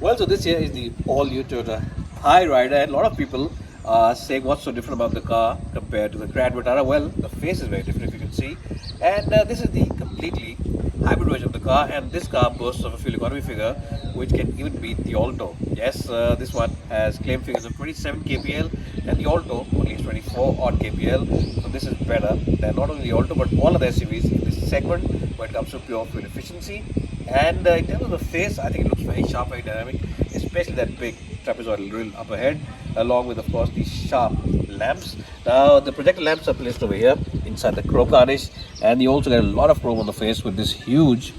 Well, so this here is the all-new Toyota Hyryder, and a lot of people are saying what's so different about the car compared to the Grand Vitara. Well, the face is very different, if you can see, and this is the completely hybrid version of the car, and this car boasts of a fuel economy figure which can even beat the Alto. Yes, this one has claim figures of 27 kpl, and the Alto only is 24 odd kpl. So this is better than not only the Alto but all of the SUVs in this segment when it comes to pure fuel efficiency. And in terms of the face, I think it looks very sharp, very dynamic, especially that big trapezoidal grille up ahead, along with, of course, the sharp lamps. Now, the projector lamps are placed over here inside the chrome garnish, and you also get a lot of chrome on the face with this huge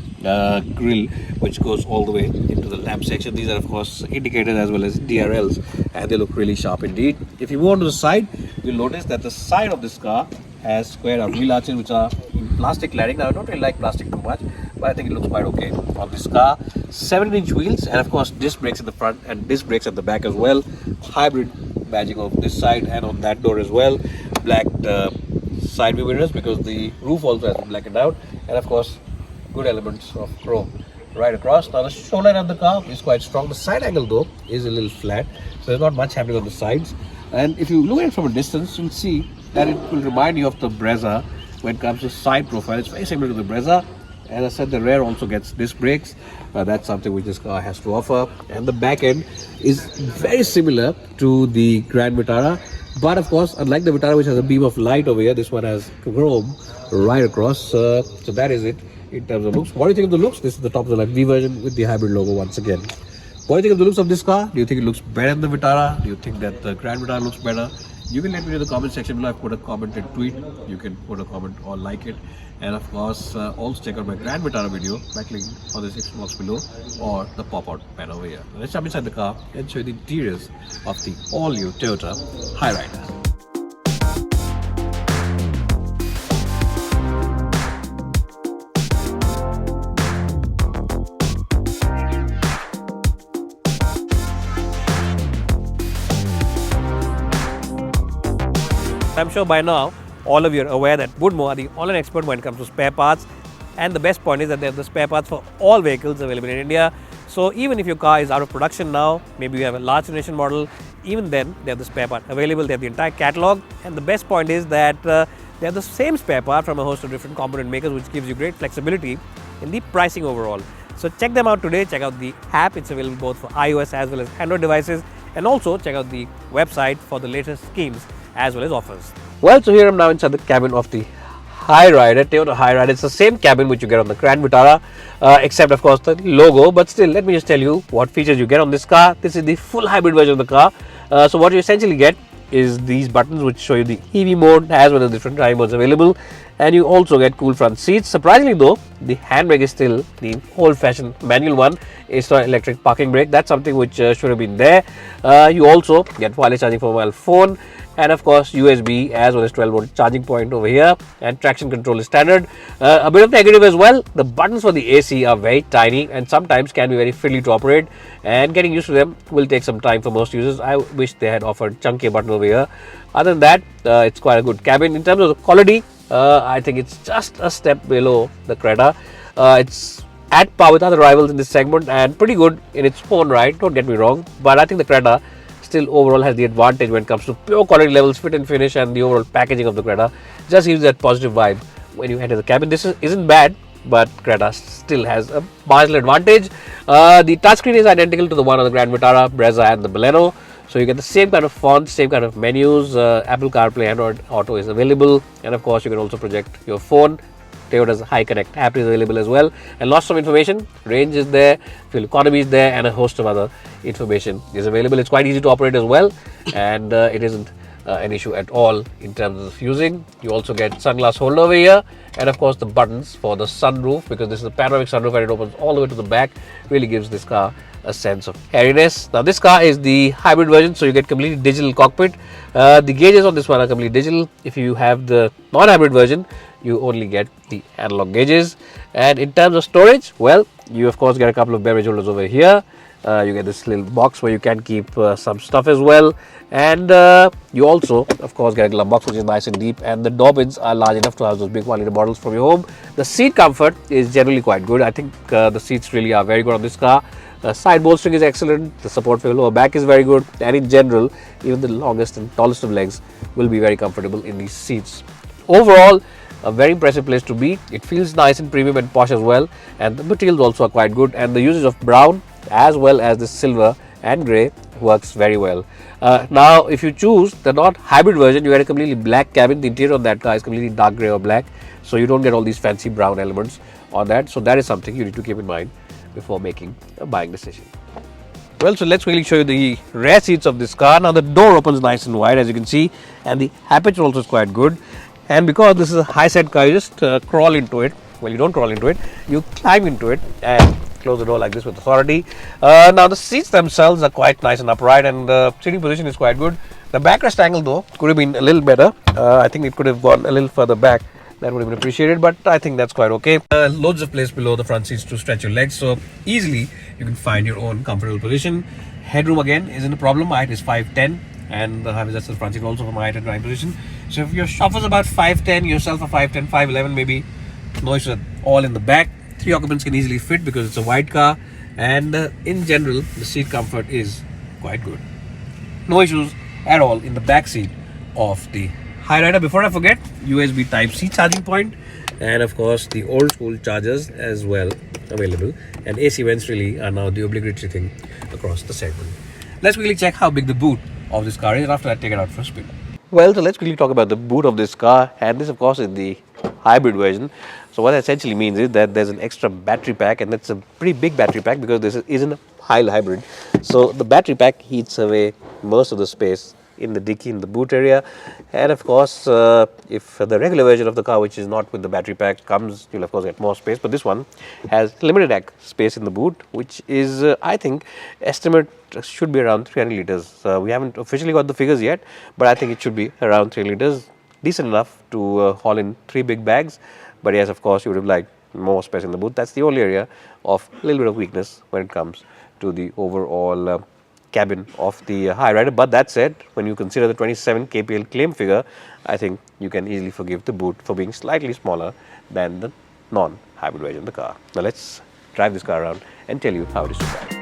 grille which goes all the way into the lamp section. These are, of course, indicators as well as DRLs, and they look really sharp indeed. If you move on to the side, you'll notice that the side of this car has square out wheel arches which are in plastic cladding. Now, I don't really like plastic too much, but I think it looks quite okay on this car. 17-inch wheels, and of course disc brakes at the front and disc brakes at the back as well. Hybrid badging on this side and on that door as well. Black side view mirrors because the roof also has been blackened out, and of course good elements of chrome right across. Now the shoreline of the car is quite strong. The side angle though is a little flat, so there's not much happening on the sides. And if you look at it from a distance, you'll see that it will remind you of the Brezza when it comes to side profile. It's very similar to the Brezza. As I said, the rear also gets disc brakes. That's something which this car has to offer. And the back end is very similar to the Grand Vitara. But of course, unlike the Vitara, which has a beam of light over here, this one has chrome right across. So that is it in terms of looks. What do you think of the looks? This is the top of the line V version with the hybrid logo once again. What do you think of the looks of this car? Do you think it looks better than the Vitara? Do you think that the Grand Vitara looks better? You can let me know in the comment section below. I've put a comment and tweet. You can put a comment or like it. And of course, also check out my Grand Vitara video, backlink on the description box below, or the pop-out pen over here. Now let's jump inside the car and show you the interiors of the all-new Toyota Hyryder. I'm sure by now all of you are aware that Woodmore are the online expert when it comes to spare parts, and the best point is that they have the spare parts for all vehicles available in India. So even if your car is out of production now, maybe you have a large generation model, even then they have the spare part available. They have the entire catalog, and the best point is that they have the same spare part from a host of different component makers, which gives you great flexibility in the pricing overall. So check them out today. Check out the app. It's available both for iOS as well as Android devices, and also check out the website for the latest schemes as well as offers. Well, so here I'm now inside the cabin of the Hyryder, Toyota Hyryder. It's the same cabin which you get on the Grand Vitara, except of course the logo. But still, let me just tell you what features you get on this car. This is the full hybrid version of the car. So what you essentially get is these buttons which show you the EV mode as well as different drive modes available, and you also get cool front seats. Surprisingly though, the handbrake is still the old-fashioned manual one. It's not electric parking brake. That's something which should have been there. You also get wireless charging for mobile phone, and of course USB as well as 12-volt charging point over here, and traction control is standard. A bit of negative as well, the buttons for the AC are very tiny and sometimes can be very fiddly to operate, and getting used to them will take some time for most users. I wish they had offered chunkier button over here. Other than that, it's quite a good cabin. In terms of the quality, I think it's just a step below the Creta. It's at par with other rivals in this segment and pretty good in its own right, don't get me wrong, but I think the Creta still overall has the advantage when it comes to pure quality levels, fit and finish, and the overall packaging of the Creta just gives that positive vibe when you enter the cabin. This isn't bad, but Creta still has a marginal advantage. The touchscreen is identical to the one on the Grand Vitara, Brezza and the Baleno. So you get the same kind of font, same kind of menus. Apple CarPlay, Android Auto is available, and of course you can also project your phone. Toyota's High Connect app is available as well, and lots of information. Range is there, fuel economy is there, and a host of other information is available. It's quite easy to operate as well, and it isn't an issue at all in terms of using. You also get sunglass holder over here, and of course the buttons for the sunroof, because this is a panoramic sunroof and it opens all the way to the back, really gives this car a sense of airiness. Now this car is the hybrid version, so you get completely digital cockpit. The gauges on this one are completely digital. If you have the non-hybrid version, you only get the analog gauges. And in terms of storage, well, you of course get a couple of beverage holders over here. You get this little box where you can keep some stuff as well, and you also of course get a glove box which is nice and deep, and the door bins are large enough to have those big 1 litre bottles from your home. The seat comfort is generally quite good. I think the seats really are very good on this car. Side bolstering is excellent, the support for your lower back is very good, and in general even the longest and tallest of legs will be very comfortable in these seats. Overall, a very impressive place to be. It feels nice and premium and posh as well, and the materials also are quite good, and the usage of brown as well as the silver and grey works very well. Now if you choose the not hybrid version, you get a completely black cabin. The interior of that car is completely dark grey or black, so you don't get all these fancy brown elements on that. So that is something you need to keep in mind before making a buying decision. Well, so let's quickly show you the rear seats of this car. Now the door opens nice and wide, as you can see, and the aperture also is quite good. And because this is a high set car, you just crawl into it. Well, you don't crawl into it, you climb into it and close the door like this with authority. Now the seats themselves are quite nice and upright, and the sitting position is quite good. The backrest angle though could have been a little better. I think it could have gone a little further back. That would have been appreciated, but I think that's quite okay. Loads of place below the front seats to stretch your legs, so easily you can find your own comfortable position. Headroom again isn't a problem. My height is 5'10", and that's the front seat also for my height and driving position. So if your chauffeur's about 5'10", yourself are 5'10", 5'11", maybe, no issues at all in the back. 3 occupants can easily fit because it's a wide car, and in general the seat comfort is quite good. No issues at all in the back seat of the Hyryder. Before I forget, USB Type-C charging point, and of course the old school chargers as well available, and AC vents really are now the obligatory thing across the segment. Let's quickly check how big the boot of this car is, and after that take it out for a spin. Well, so let's quickly talk about the boot of this car, and this of course is the hybrid version. So what that essentially means is that there's an extra battery pack, and that's a pretty big battery pack because this isn't a mild hybrid. So the battery pack heats away most of the space in the dicky, in the boot area, and of course if the regular version of the car, which is not with the battery pack, comes, you'll of course get more space, but this one has limited space in the boot, which is I think estimate should be around 300 liters. We haven't officially got the figures yet, but I think it should be around 3 liters, decent enough to haul in 3 big bags. But yes, of course you would have liked more space in the boot. That's the only area of a little bit of weakness when it comes to the overall cabin of the Hyryder. But that said, when you consider the 27 kpl claim figure, I think you can easily forgive the boot for being slightly smaller than the non-hybrid version of the car. Now let's drive this car around and tell you how it is to drive.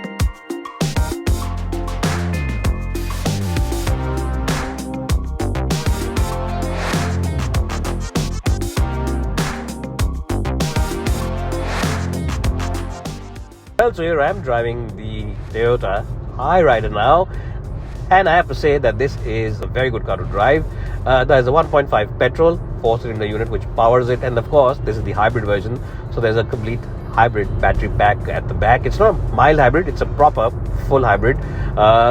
Well, so here I am driving the Toyota Hyryder now, and I have to say that this is a very good car to drive. There's a 1.5 petrol 4-cylinder unit which powers it, and of course this is the hybrid version, so there's a complete hybrid battery pack at the back. It's not a mild hybrid, it's a proper full hybrid.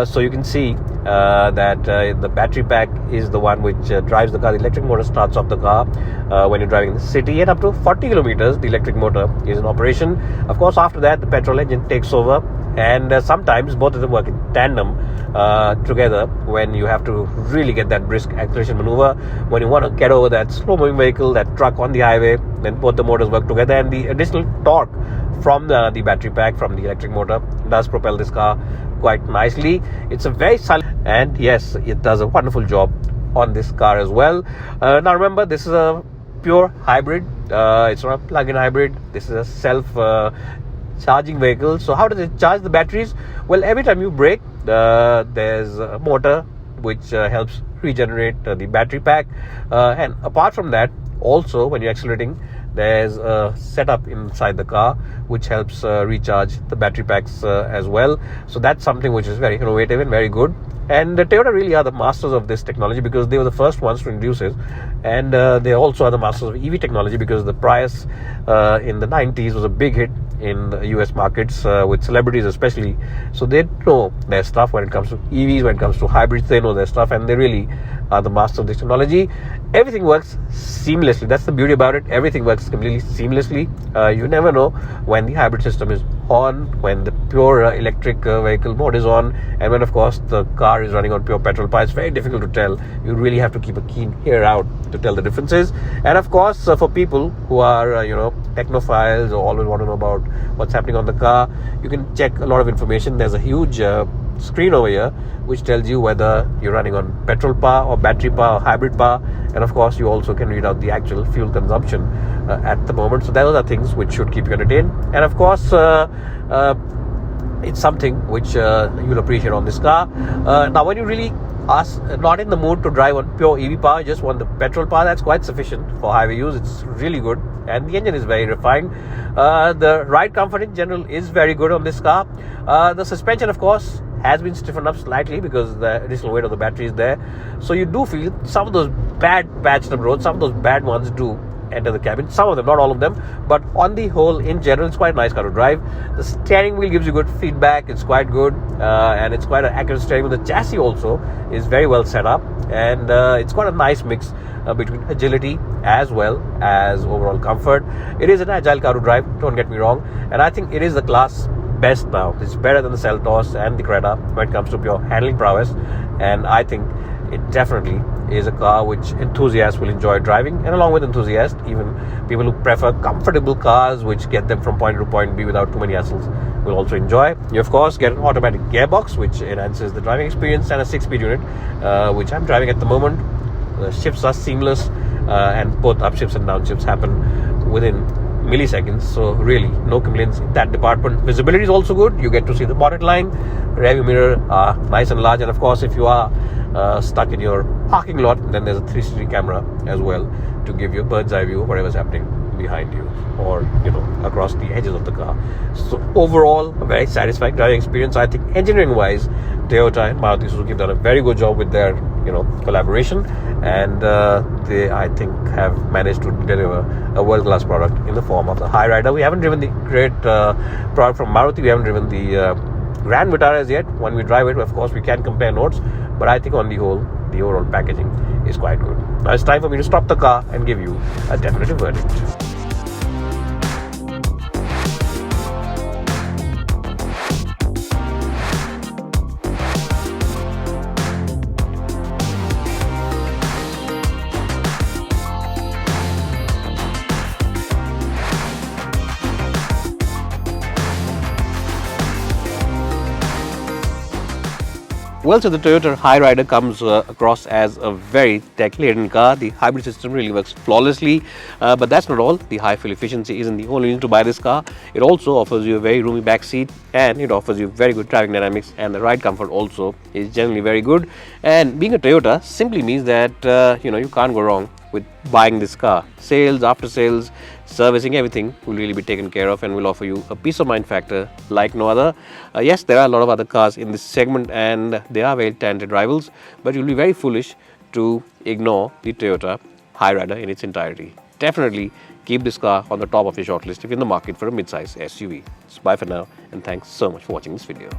So you can see that the battery pack is the one which drives the car. The electric motor starts off the car when you're driving in the city, and up to 40 kilometers the electric motor is in operation. Of course after that the petrol engine takes over, and sometimes both of them work in tandem together when you have to really get that brisk acceleration maneuver. When you want to get over that slow moving vehicle, that truck on the highway, then both the motors work together, and the additional torque from the battery pack, from the electric motor, does propel this car quite nicely. It's a very silent, and yes, it does a wonderful job on this car as well. Now remember, this is a pure hybrid. It's not a plug-in hybrid. This is a self charging vehicle. So how does it charge the batteries? Well, every time you brake, there's a motor which helps regenerate the battery pack, and apart from that, also when you're accelerating, there's a setup inside the car which helps recharge the battery packs as well. So that's something which is very innovative and very good, and Toyota really are the masters of this technology because they were the first ones to introduce it, and they also are the masters of EV technology because the Prius in the 90s was a big hit in the US markets with celebrities especially. So they know their stuff when it comes to EVs, when it comes to hybrids, they know their stuff, and they really are the masters of this technology. everything works seamlessly. That's the beauty about it. Everything works completely seamlessly. You never know when the hybrid system is on, when the pure electric vehicle mode is on, and when of course the car is running on pure petrol power. It's very difficult to tell. You really have to keep a keen ear out to tell the differences. And of course for people who are technophiles or always want to know about what's happening on the car, you can check a lot of information. There's a huge screen over here which tells you whether you're running on petrol power or battery power or hybrid power, and of course you also can read out the actual fuel consumption at the moment. So those are things which should keep you entertained, and of course it's something which you'll appreciate on this car. Now when you really are not in the mood to drive on pure EV power, just want the petrol power, that's quite sufficient for highway use. It's really good, and the engine is very refined. The ride comfort in general is very good on this car. The suspension of course has been stiffened up slightly because the additional weight of the battery is there, so you do feel some of those bad patched up roads, some of those bad ones do enter the cabin, some of them, not all of them, but on the whole in general it's quite a nice car to drive. The steering wheel gives you good feedback, it's quite good, and it's quite an accurate steering wheel. The chassis also is very well set up, and it's got a nice mix between agility as well as overall comfort. It is an agile car to drive, don't get me wrong, and I think it is the class best now. It's better than the Seltos and the Creta when it comes to pure handling prowess, and I think it definitely is a car which enthusiasts will enjoy driving, and along with enthusiasts, even people who prefer comfortable cars which get them from point A to point B without too many hassles will also enjoy. You of course get an automatic gearbox which enhances the driving experience, and a 6-speed unit which I'm driving at the moment. The shifts are seamless, and both upshifts and downshifts happen within milliseconds, so really no complaints in that department. Visibility is also good. You get to see the bonnet line, rearview mirror are nice and large, and of course if you are stuck in your parking lot, then there's a 360 camera as well to give you a bird's eye view of whatever's happening behind you or across the edges of the car. So overall a very satisfying driving experience. I think engineering wise Toyota and Maruti Suzuki have done a very good job with their collaboration, and they I think have managed to deliver a world-class product in the form of the Hyryder. We haven't driven the great product from Maruti. We haven't driven the Grand Vitara as yet. When we drive it, of course we can compare notes, but I think on the whole the overall packaging is quite good. Now it's time for me to stop the car and give you a definitive verdict. Well, so the Toyota Hyryder comes across as a very tech-laden car. The hybrid system really works flawlessly, but that's not all. The high fuel efficiency isn't the only reason to buy this car. It also offers you a very roomy back seat, and it offers you very good driving dynamics, and the ride comfort also is generally very good. And being a Toyota simply means that you can't go wrong with buying this car. Sales, after sales, servicing, everything will really be taken care of and will offer you a peace of mind factor like no other. Yes, there are a lot of other cars in this segment and they are very talented rivals, but you'll be very foolish to ignore the Toyota Hyryder in its entirety. Definitely keep this car on the top of your shortlist if you're in the market for a mid-size SUV. So bye for now, and thanks so much for watching this video.